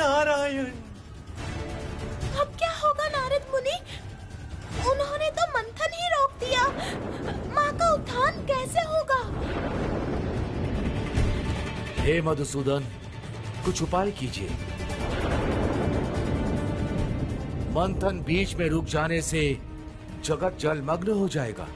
नारायण। अब क्या होगा नारद मुनि? उन्होंने तो मंथन ही रोक दिया। माँ का उत्थान कैसे होगा? हे मधुसूदन, कुछ उपाय कीजिए। मंथन बीच में रुक जाने से जगत जलमग्न हो जाएगा।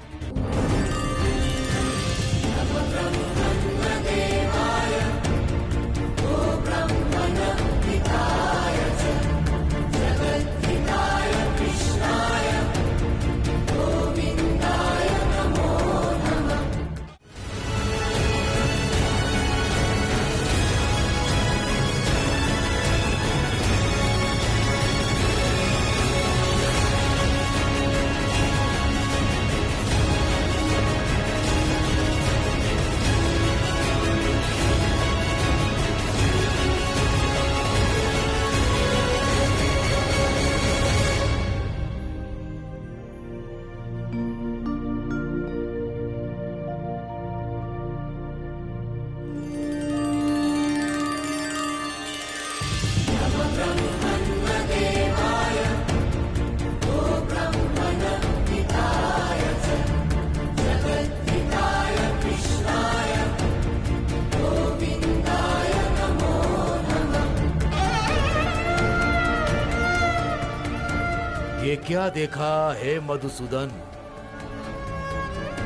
ये क्या देखा हे मधुसूदन?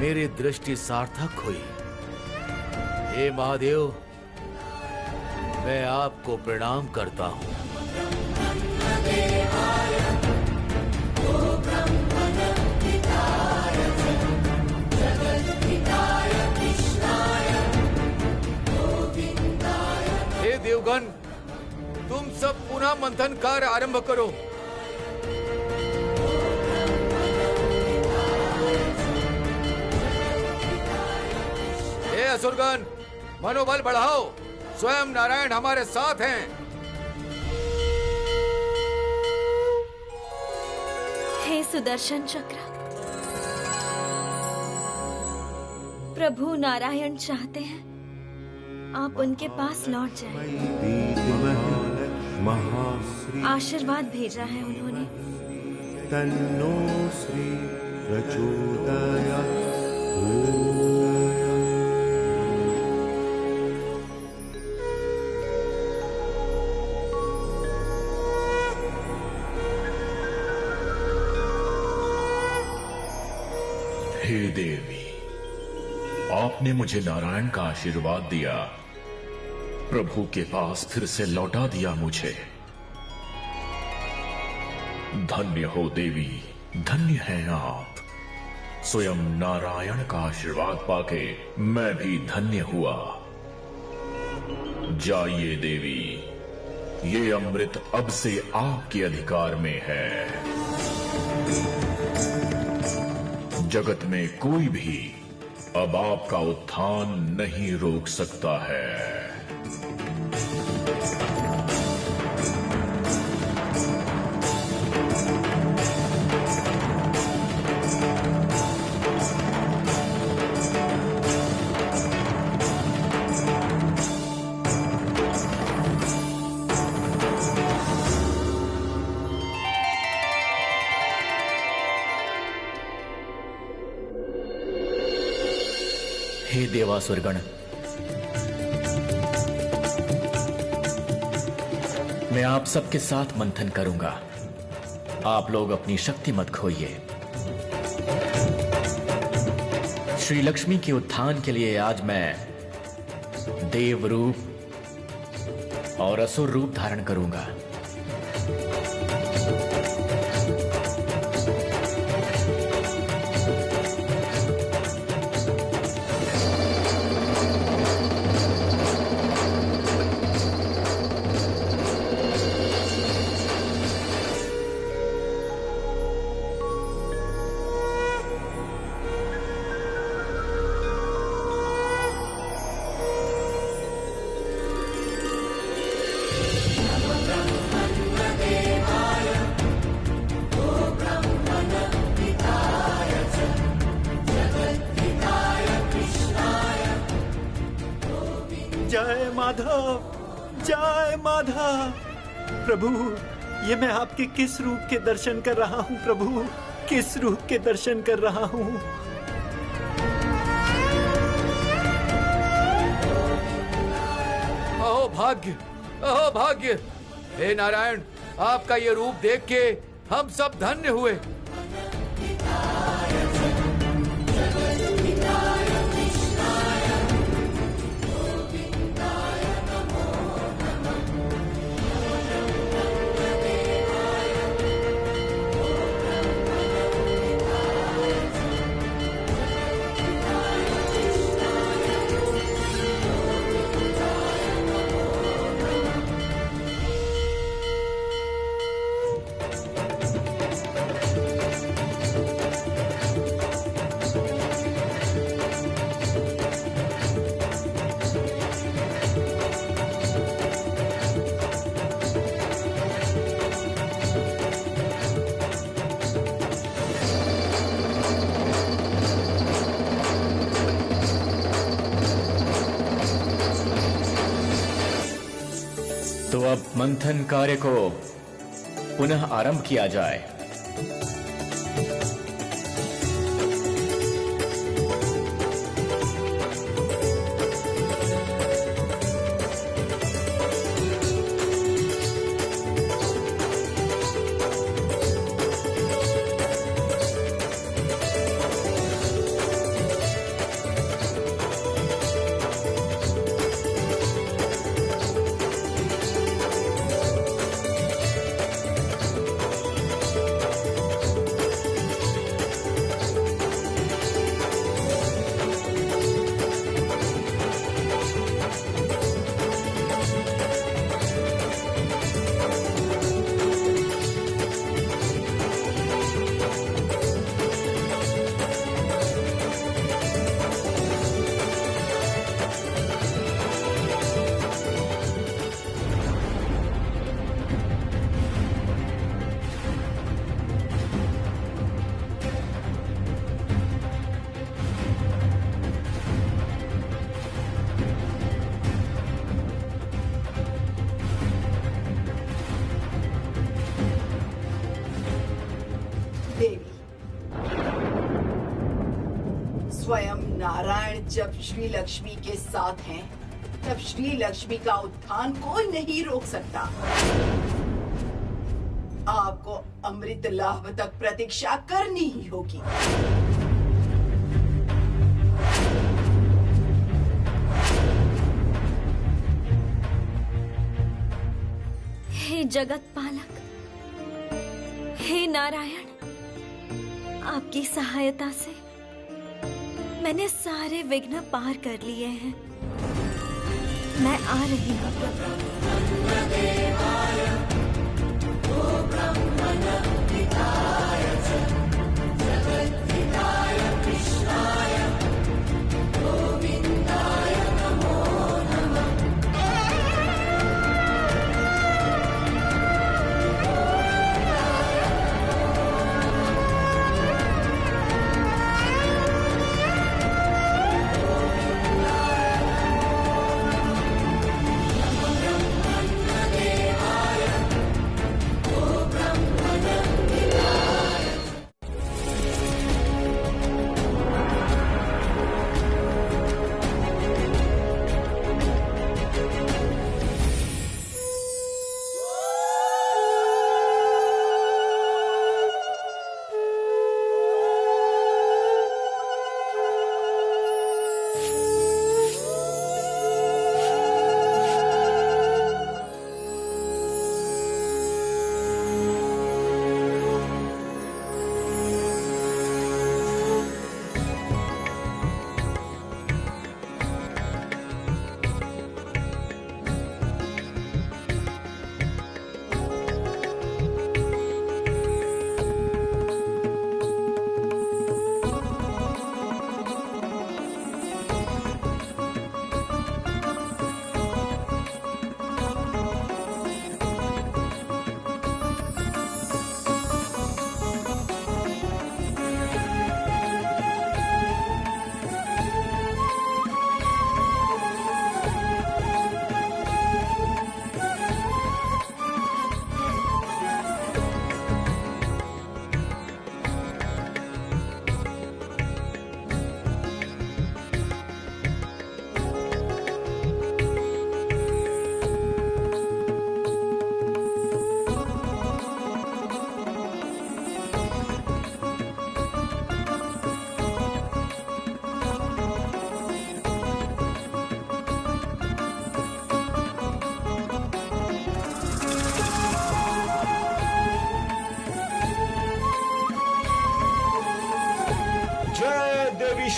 मेरी दृष्टि सार्थक हुई। हे महादेव, मैं आपको प्रणाम करता हूँ। हे देवगण, तुम सब पुनः मंथन कार्य आरंभ करो। हे असुरगण, मनोबल बढ़ाओ। स्वयं नारायण हमारे साथ हैं। हे सुदर्शन चक्र, प्रभु नारायण चाहते हैं आप उनके पास लौट जाएं। आशीर्वाद भेजा है उन्होंने। तन्नो श्री प्रचोदयात्। हे देवी, आपने मुझे नारायण का आशीर्वाद दिया, प्रभु के पास फिर से लौटा दिया मुझे। धन्य हो देवी, धन्य हैं आप। स्वयं नारायण का आशीर्वाद पाके मैं भी धन्य हुआ। जाइए देवी, ये अमृत अब से आपके अधिकार में है। जगत में कोई भी अब आपका उत्थान नहीं रोक सकता है। हे देवासुरगण, मैं आप सबके साथ मंथन करूंगा। आप लोग अपनी शक्ति मत खोइए। श्री लक्ष्मी के उत्थान के लिए आज मैं देव रूप और असुर रूप धारण करूंगा। जय माधव, जय माधव। प्रभु, ये मैं आपके किस रूप के दर्शन कर रहा हूँ प्रभु, किस रूप के दर्शन कर रहा हूँ। अहो भाग्य, अहो भाग्य! हे नारायण, आपका ये रूप देख के हम सब धन्य हुए। तो अब मंथन कार्य को पुनः आरंभ किया जाए। देवी, स्वयं नारायण जब श्री लक्ष्मी के साथ हैं, तब श्री लक्ष्मी का उत्थान कोई नहीं रोक सकता। आपको अमृत लाभ तक प्रतीक्षा करनी ही होगी। हे जगत पालक, हे नारायण, आपकी सहायता से मैंने सारे विघ्न पार कर लिए हैं। मैं आ रही हूँ प्रभु।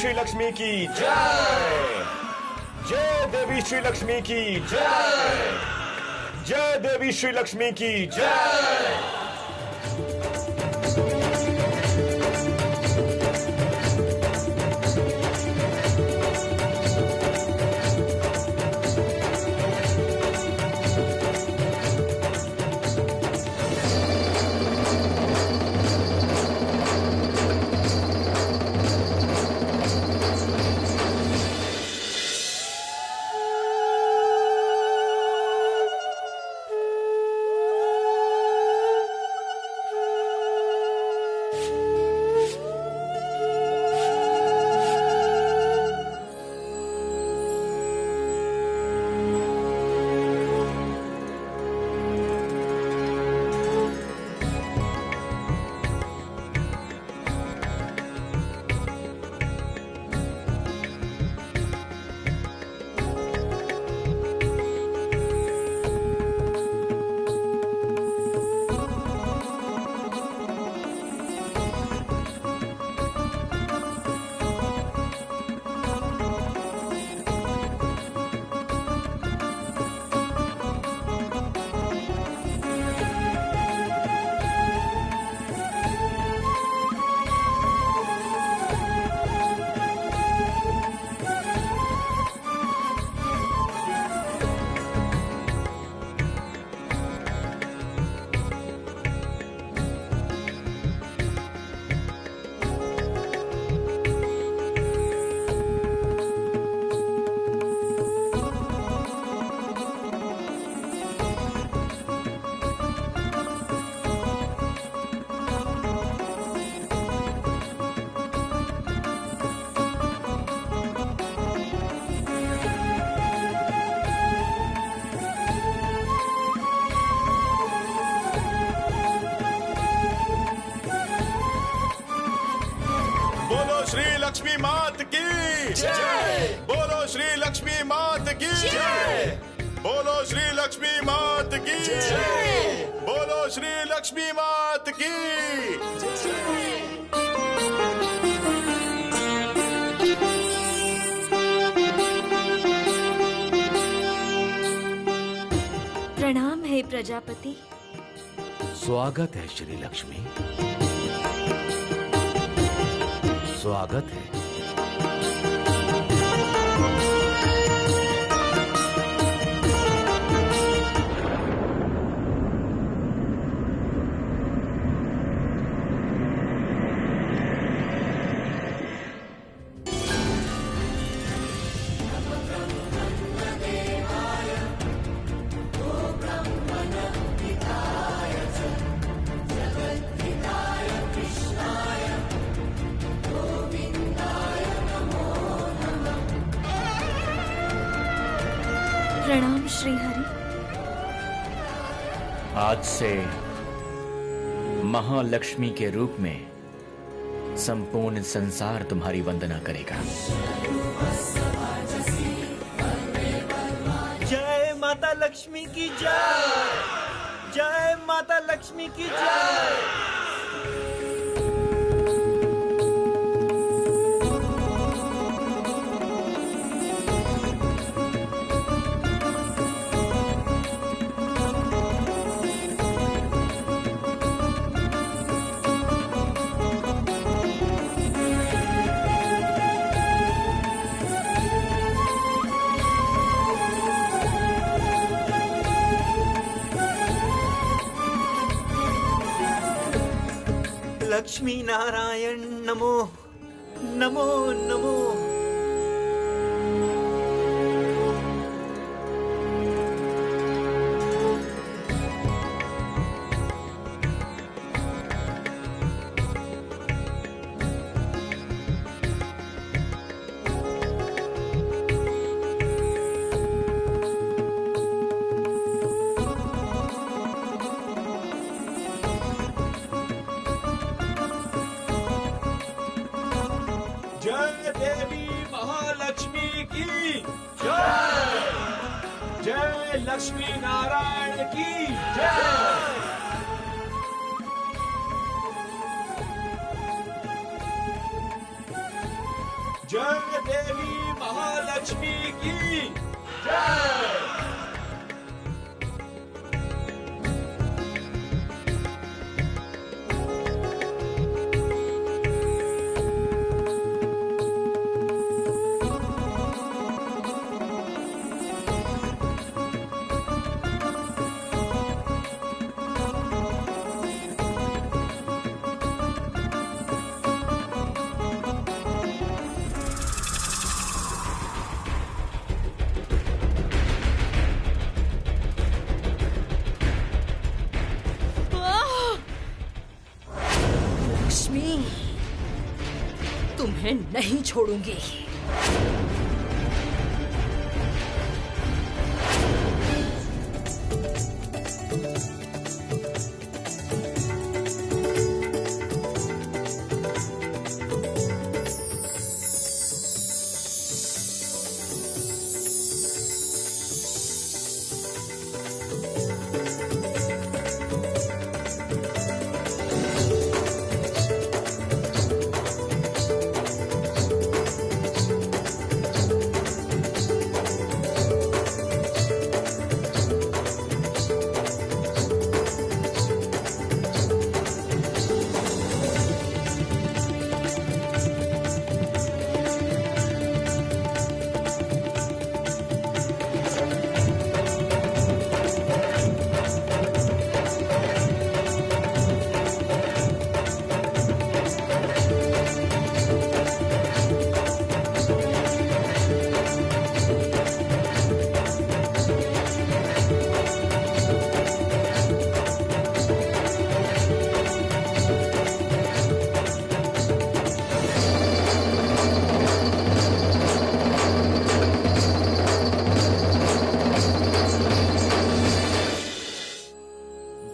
श्री लक्ष्मी की जय। जय देवी श्री लक्ष्मी की जय। जय देवी श्री लक्ष्मी की जय। लक्ष्मी मात की जय। बोलो श्री लक्ष्मी मात की जय। बोलो श्री लक्ष्मी मात की जय। बोलो श्री लक्ष्मी मात की प्रणाम है प्रजापति। स्वागत है श्री लक्ष्मी, स्वागत है। प्रणाम श्री हरि। आज से महालक्ष्मी के रूप में संपूर्ण संसार तुम्हारी वंदना करेगा। जय माता लक्ष्मी की जय। जय माता लक्ष्मी की जय। लक्ष्मी नारायण नमो नमो नमो। जय देवी महालक्ष्मी की जय। जय लक्ष्मी नारायण की जय। जय देवी महालक्ष्मी की जय। लक्ष्मी, तुम्हें नहीं छोड़ूंगी।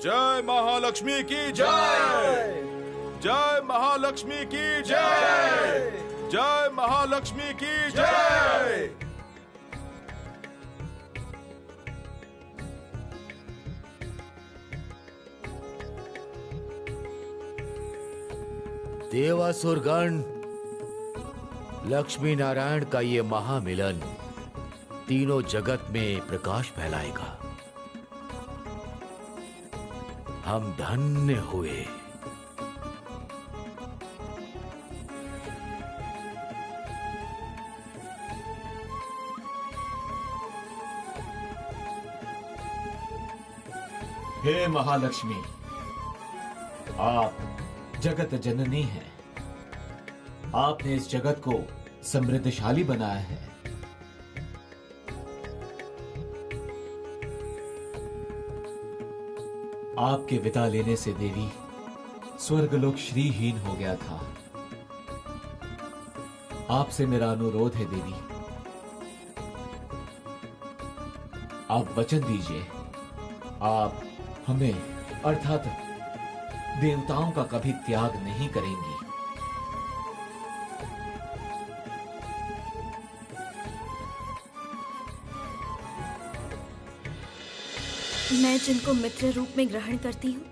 जय महालक्ष्मी की जय। जय महालक्ष्मी की जय। जय महालक्ष्मी की जय। देवासुरगण, लक्ष्मी नारायण का ये महामिलन तीनों जगत में प्रकाश फैलाएगा। हम धन्य हुए। हे महालक्ष्मी, आप जगत जननी हैं। आपने इस जगत को समृद्धशाली बनाया है। आपके विदा लेने से देवी स्वर्गलोक श्रीहीन हो गया था। आपसे मेरा अनुरोध है देवी, आप वचन दीजिए, आप हमें अर्थात देवताओं का कभी त्याग नहीं करेंगी। मैं जिनको मित्र रूप में ग्रहण करती हूँ,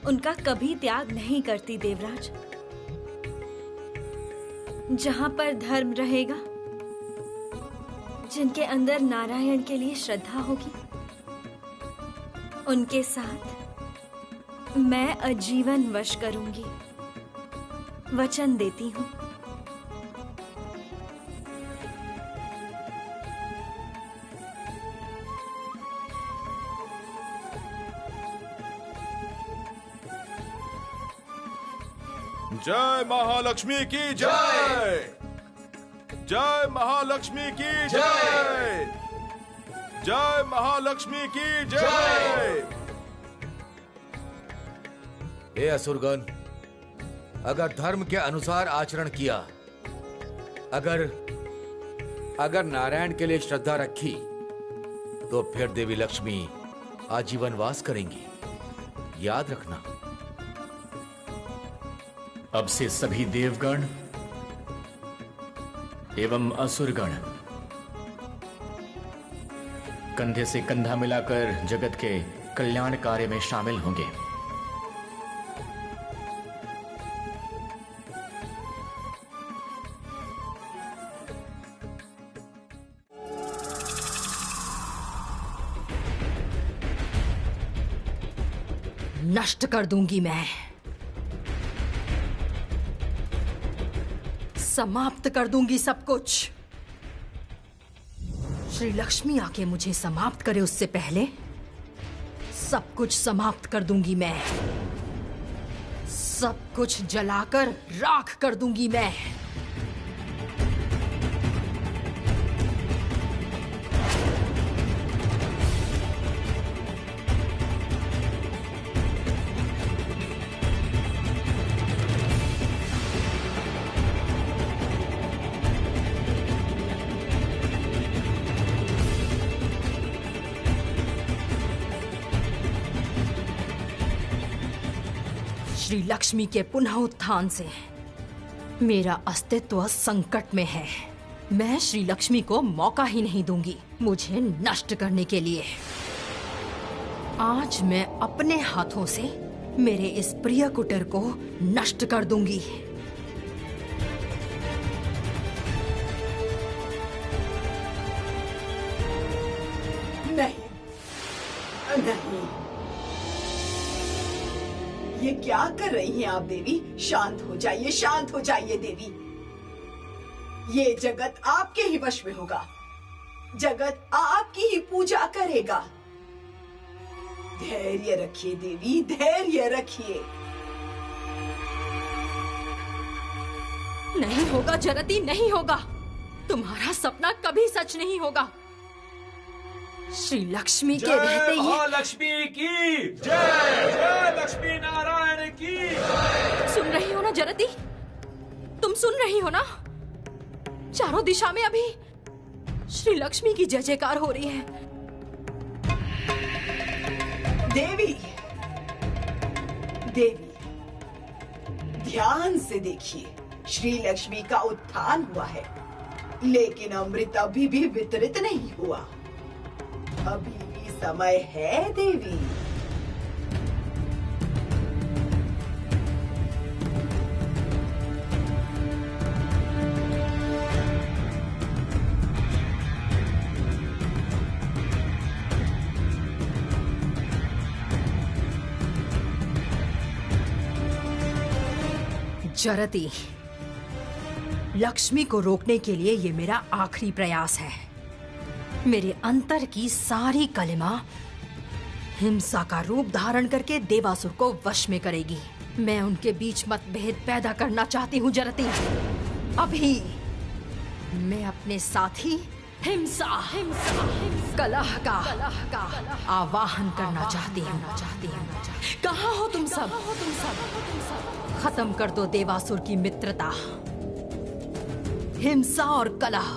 उनका कभी त्याग नहीं करती देवराज। जहां पर धर्म रहेगा, जिनके अंदर नारायण के लिए श्रद्धा होगी, उनके साथ मैं आजीवन वश करूंगी। वचन देती हूँ। जय महालक्ष्मी की जय। जय महालक्ष्मी की जय। जय महालक्ष्मी की जय। हे असुरगण, अगर धर्म के अनुसार आचरण किया, अगर नारायण के लिए श्रद्धा रखी, तो फिर देवी लक्ष्मी आजीवन वास करेंगी। याद रखना। अब से सभी देवगण एवं असुरगण कंधे से कंधा मिलाकर जगत के कल्याण कार्य में शामिल होंगे। नष्ट कर दूंगी मैं। समाप्त कर दूंगी सब कुछ। श्री लक्ष्मी आके मुझे समाप्त करे उससे पहले सब कुछ समाप्त कर दूंगी मैं। सब कुछ जलाकर राख कर दूंगी मैं। श्री लक्ष्मी के पुनः उत्थान से मेरा अस्तित्व संकट में है। मैं श्री लक्ष्मी को मौका ही नहीं दूंगी मुझे नष्ट करने के लिए। आज मैं अपने हाथों से मेरे इस प्रिय कुटीर को नष्ट कर दूंगी। नहीं, नहीं, ये क्या कर रही हैं आप देवी? शांत हो जाइए, शांत हो जाइए देवी। ये जगत आपके ही वश में होगा। जगत आपकी ही पूजा करेगा। धैर्य रखिए देवी, धैर्य रखिए। नहीं होगा जरती, नहीं होगा। तुम्हारा सपना कभी सच नहीं होगा। श्री लक्ष्मी के रहते ही लक्ष्मी की जय, जय लक्ष्मी नारायण की। सुन रही हो ना जरती? तुम सुन रही हो ना? चारों दिशा में अभी श्री लक्ष्मी की जय जयकार हो रही है। देवी, देवी, ध्यान से देखिए। श्री लक्ष्मी का उत्थान हुआ है, लेकिन अमृत अभी भी वितरित नहीं हुआ। अभी भी समय है देवी। जरती, लक्ष्मी को रोकने के लिए ये मेरा आखिरी प्रयास है। मेरे अंतर की सारी कलिमा हिंसा का रूप धारण करके देवासुर को वश में करेगी। मैं उनके बीच मतभेद पैदा करना चाहती हूँ जरती। अभी मैं अपने साथी हिंसा कलह का आवाहन करना चाहती हूँ। कहाँ हो तुम सब? खत्म कर दो देवासुर की मित्रता। हिंसा और कलह,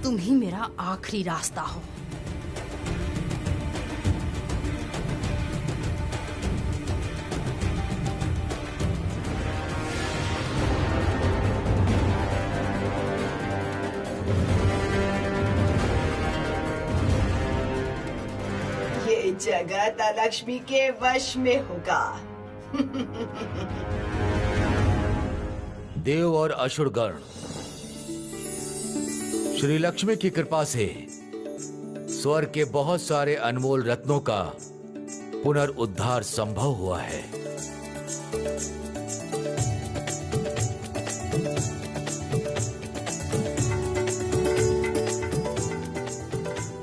तुम ही मेरा आखिरी रास्ता हो। ये जगत लक्ष्मी के वश में होगा। देव और असुरगण श्री लक्ष्मी की कृपा से स्वर्ग के बहुत सारे अनमोल रत्नों का पुनर्उद्धार संभव हुआ है।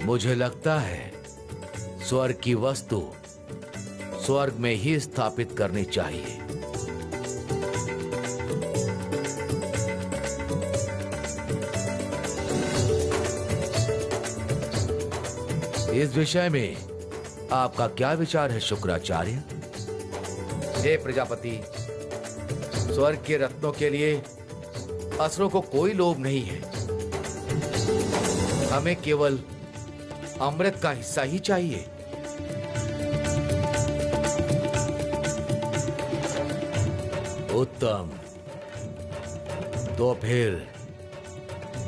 मुझे लगता है स्वर्ग की वस्तु स्वर्ग में ही स्थापित करनी चाहिए। इस विषय में आपका क्या विचार है शुक्राचार्य? हे प्रजापति, स्वर्ग के रत्नों के लिए असुरों को कोई लोभ नहीं है। हमें केवल अमृत का हिस्सा ही चाहिए। उत्तम। तो फिर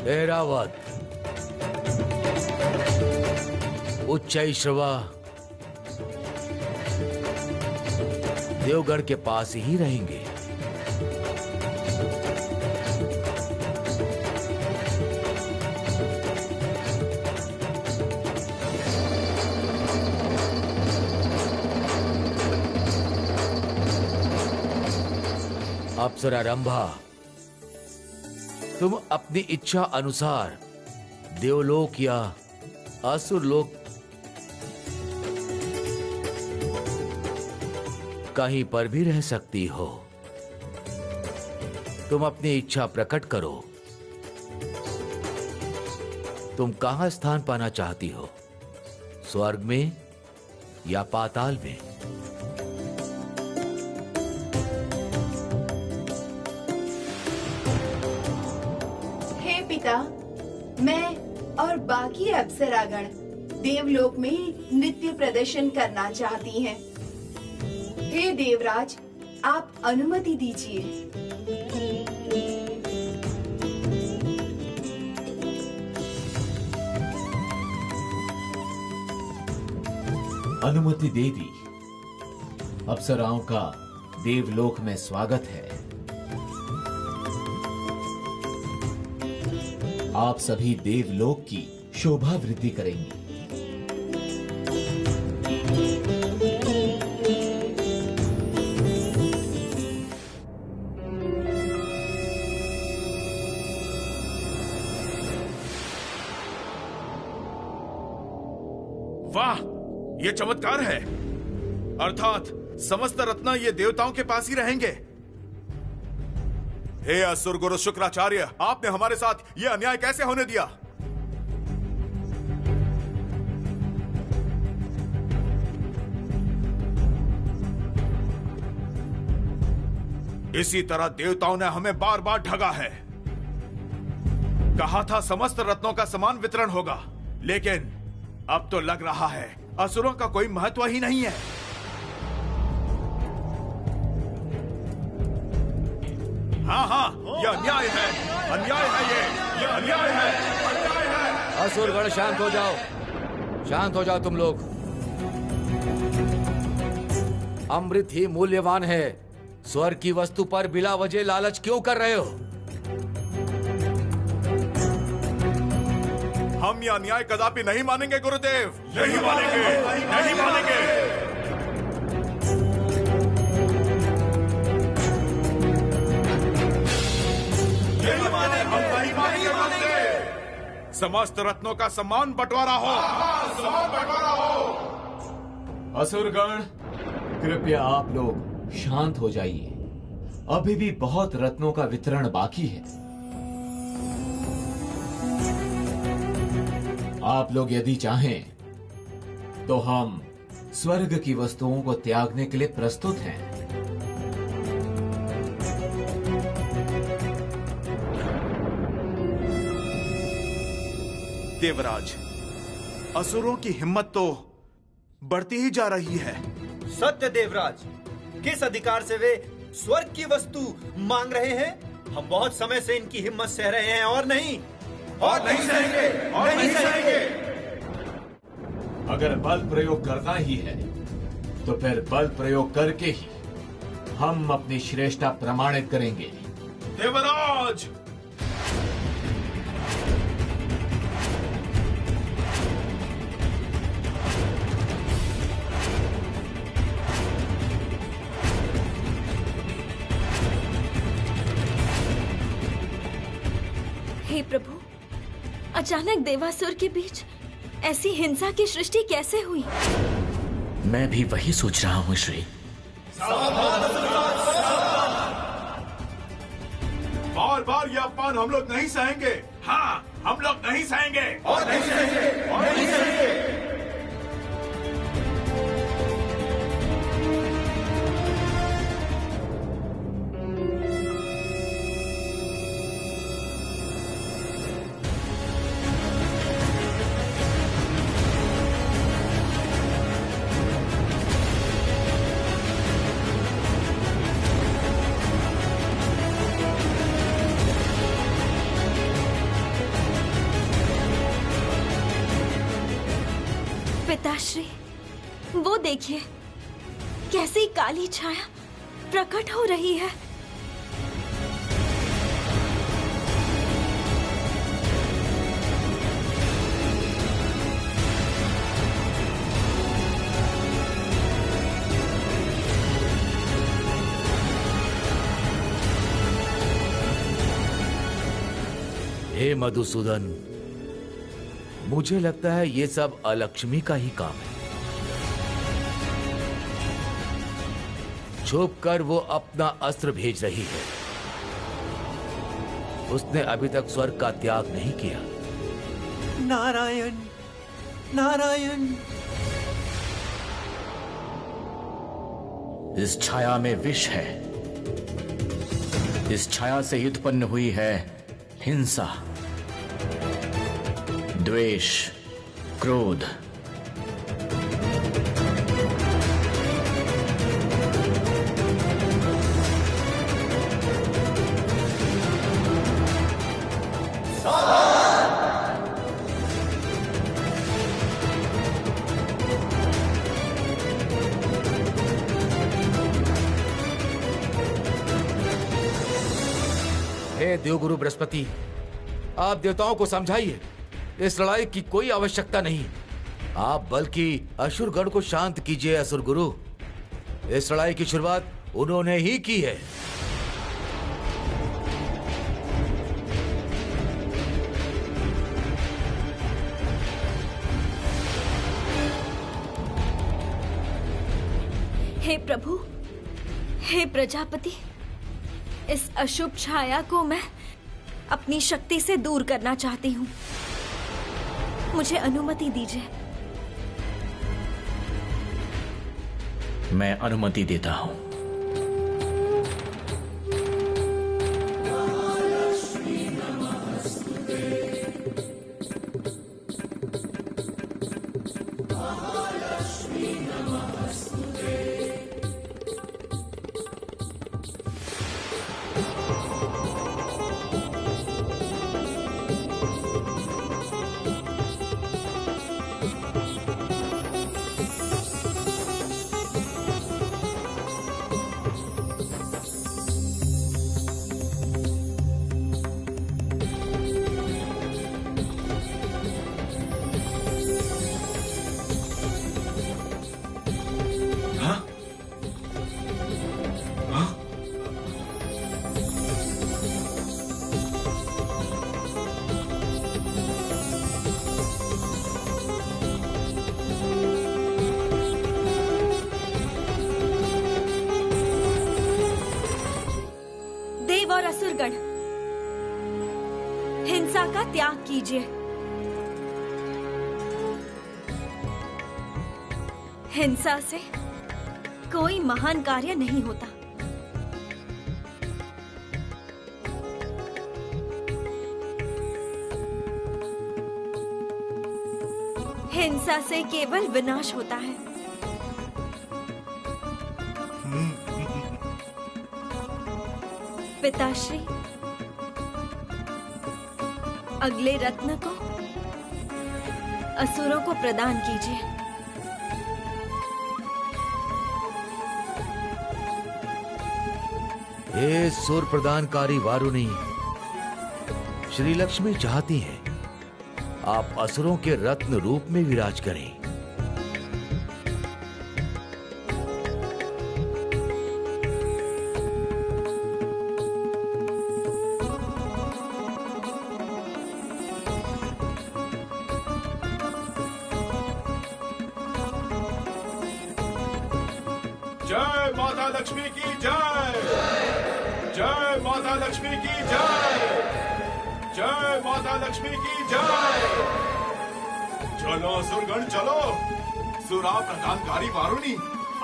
ऐरावत, उच्चैश्रवा देवगढ़ के पास ही रहेंगे। अप्सरा रंभा, तुम अपनी इच्छा अनुसार देवलोक या असुरलोक कहीं पर भी रह सकती हो। तुम अपनी इच्छा प्रकट करो। तुम कहां स्थान पाना चाहती हो, स्वर्ग में या पाताल में? हे पिता, मैं और बाकी अप्सरागण देवलोक में नृत्य प्रदर्शन करना चाहती हैं। हे देवराज, आप अनुमति दीजिए। अनुमति दे दी। अप्सराओं का देवलोक में स्वागत है। आप सभी देवलोक की शोभा वृद्धि करेंगी। वाह, ये चमत्कार है। अर्थात समस्त रत्न ये देवताओं के पास ही रहेंगे। हे असुर गुरु शुक्राचार्य, आपने हमारे साथ ये अन्याय कैसे होने दिया? इसी तरह देवताओं ने हमें बार बार ठगा है। कहा था समस्त रत्नों का समान वितरण होगा, लेकिन अब तो लग रहा है असुरों का कोई महत्व ही नहीं है। हाँ, यह अन्याय है, अन्याय है, ये अन्याय है, अन्याय है। असुरगण शांत हो जाओ, शांत हो जाओ तुम लोग। अमृत ही मूल्यवान है। स्वर्ग की वस्तु पर बिला वजह लालच क्यों कर रहे हो? हम यह अन्याय कदापि नहीं मानेंगे गुरुदेव, नहीं मानेंगे, नहीं मानेंगे। हम नहीं मानेंगे गुरुदेव। समस्त रत्नों का सम्मान बंटवारा हो, सम्मान बंटवारा हो। असुरगण, कृपया आप लोग शांत हो जाइए। अभी भी बहुत रत्नों का वितरण बाकी है। आप लोग यदि चाहें तो हम स्वर्ग की वस्तुओं को त्यागने के लिए प्रस्तुत हैं। देवराज, असुरों की हिम्मत तो बढ़ती ही जा रही है। सत्य देवराज, किस अधिकार से वे स्वर्ग की वस्तु मांग रहे हैं? हम बहुत समय से इनकी हिम्मत सह रहे हैं और नहीं सहेंगे, और नहीं सहेंगे। अगर बल प्रयोग करना ही है तो फिर बल प्रयोग करके ही हम अपनी श्रेष्ठता प्रमाणित करेंगे। देवराज, हे प्रभु, अचानक देवासुर के बीच ऐसी हिंसा की सृष्टि कैसे हुई? मैं भी वही सोच रहा हूँ श्री। बार बार यह अपमान हम लोग नहीं सहेंगे। हाँ, हम लोग नहीं सहेंगे, और नहीं सहेंगे, और नहीं सहेंगे। पिताश्री, वो देखिए, कैसी काली छाया प्रकट हो रही है। हे मधुसूदन, मुझे लगता है ये सब अलक्ष्मी का ही काम है। छुप कर वो अपना अस्त्र भेज रही है। उसने अभी तक स्वर्ग का त्याग नहीं किया। नारायण, नारायण। इस छाया में विष है। इस छाया से ही उत्पन्न हुई है हिंसा, द्वेष, क्रोध। हे देवगुरु बृहस्पति, आप देवताओं को समझाइए, इस लड़ाई की कोई आवश्यकता नहीं। आप बल्कि असुरगण को शांत कीजिए। असुर गुरु, इस लड़ाई की शुरुआत उन्होंने ही की है। हे प्रभु, हे प्रजापति, इस अशुभ छाया को मैं अपनी शक्ति से दूर करना चाहती हूँ। मुझे अनुमति दीजिए। मैं अनुमति देता हूं। और असुरगण, हिंसा का त्याग कीजिए। हिंसा से कोई महान कार्य नहीं होता। हिंसा से केवल विनाश होता है। पिताश्री, अगले रत्न को असुरों को प्रदान कीजिए। हे सुर प्रदानकारी वारुणी, श्री लक्ष्मी चाहती हैं आप असुरों के रत्न रूप में विराज करें। जय माता लक्ष्मी की जय। जय माता लक्ष्मी की जय। जय माता लक्ष्मी की जय। चलो सुरगण चलो। सुरा प्रदानकारी वारुणी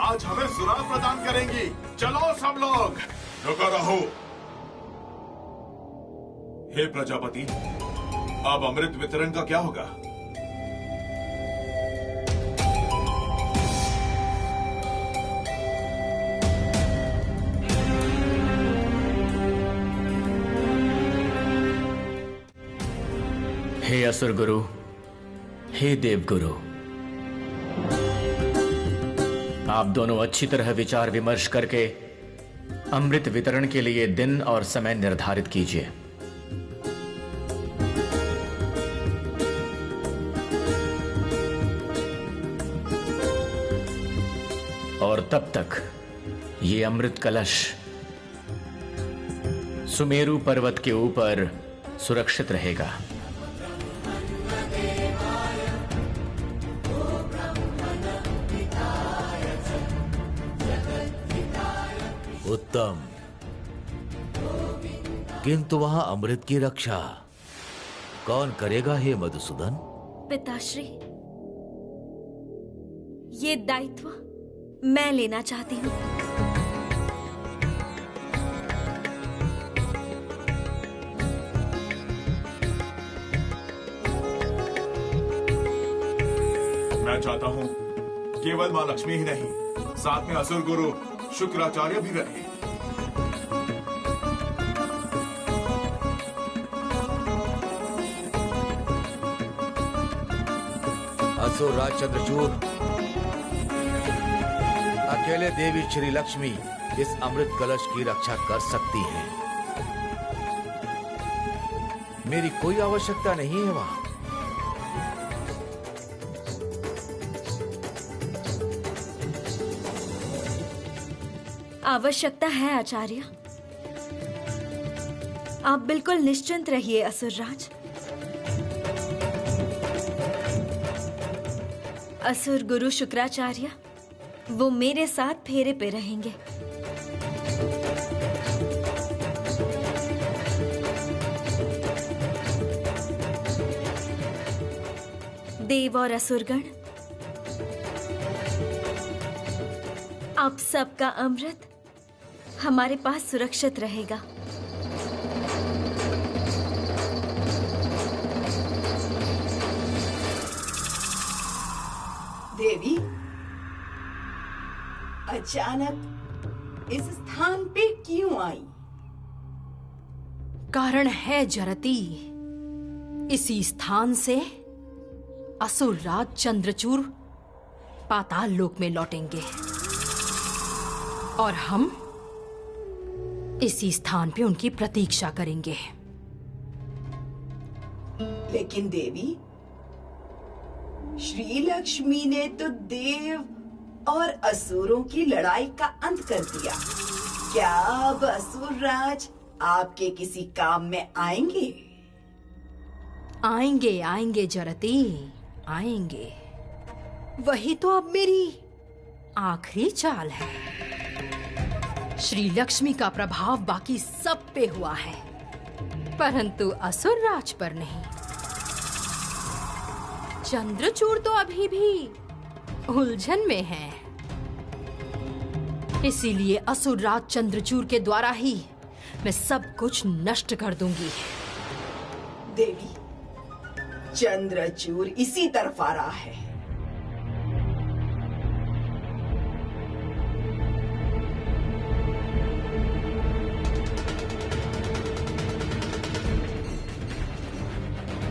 आज हमें सुरा प्रदान करेंगी। चलो सब लोग। रुको रहो। हे प्रजापति, अब अमृत वितरण का क्या होगा? हे असुर गुरु, हे देव गुरु, आप दोनों अच्छी तरह विचार विमर्श करके अमृत वितरण के लिए दिन और समय निर्धारित कीजिए। और तब तक ये अमृत कलश सुमेरु पर्वत के ऊपर सुरक्षित रहेगा। उत्तम, किंतु वहां अमृत की रक्षा कौन करेगा हे मधुसूदन? पिताश्री, ये दायित्व मैं लेना चाहती हूँ। मैं चाहता हूँ केवल माँ लक्ष्मी ही नहीं, साथ में असुर गुरु शुक्राचार्य भी रहे। असुर राज चंद्रचूड़, अकेले देवी श्री लक्ष्मी इस अमृत कलश की रक्षा कर सकती हैं। मेरी कोई आवश्यकता नहीं है वहां। आवश्यकता है आचार्य। आप बिल्कुल निश्चिंत रहिए असुरराज। असुर गुरु शुक्राचार्य वो मेरे साथ फेरे पे रहेंगे। देव और असुरगण, आप सबका अमृत हमारे पास सुरक्षित रहेगा। देवी, अचानक इस स्थान पे क्यों आई? कारण है जरती, इसी स्थान से असुरराज चंद्रचूड़ पाताल लोक में लौटेंगे और हम इसी स्थान पे उनकी प्रतीक्षा करेंगे। लेकिन देवी, श्री लक्ष्मी ने तो देव और असुरों की लड़ाई का अंत कर दिया। क्या अब असुरराज आपके किसी काम में आएंगे? आएंगे आएंगे जरती, आएंगे। वही तो अब मेरी आखिरी चाल है। श्री लक्ष्मी का प्रभाव बाकी सब पे हुआ है, परंतु असुरराज पर नहीं। चंद्रचूड़ तो अभी भी उलझन में है, इसीलिए असुरराज चंद्रचूड़ के द्वारा ही मैं सब कुछ नष्ट कर दूंगी। देवी, चंद्रचूड़ इसी तरफ आ रहा है।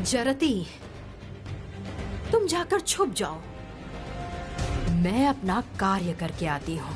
जरती, तुम जाकर छुप जाओ, मैं अपना कार्य करके आती हूँ।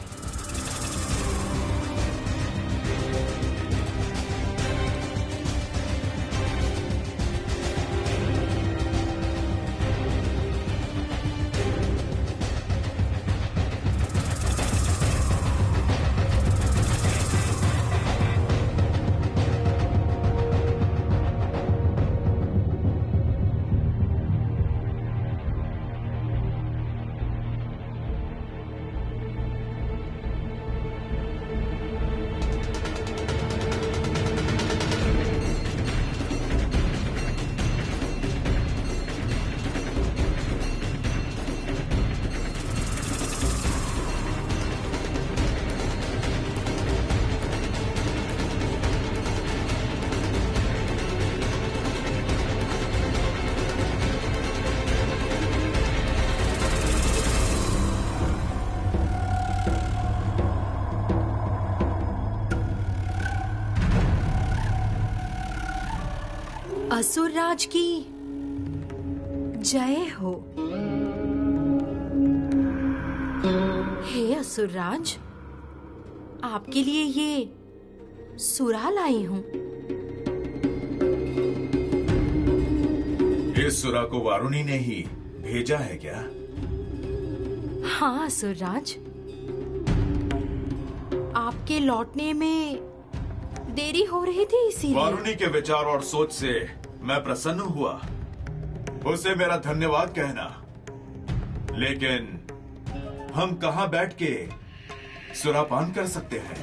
असुरराज की जय हो। हे असुरराज, आपके लिए ये सुरा लाई हूँ। इस सुरा को वारुणी ने ही भेजा है क्या? हाँ असुरराज, आपके लौटने में देरी हो रही थी इसीलिए। वारुणी के विचार और सोच से मैं प्रसन्न हुआ। उसे मेरा धन्यवाद कहना। लेकिन हम कहाँ बैठ के सुरापान कर सकते हैं?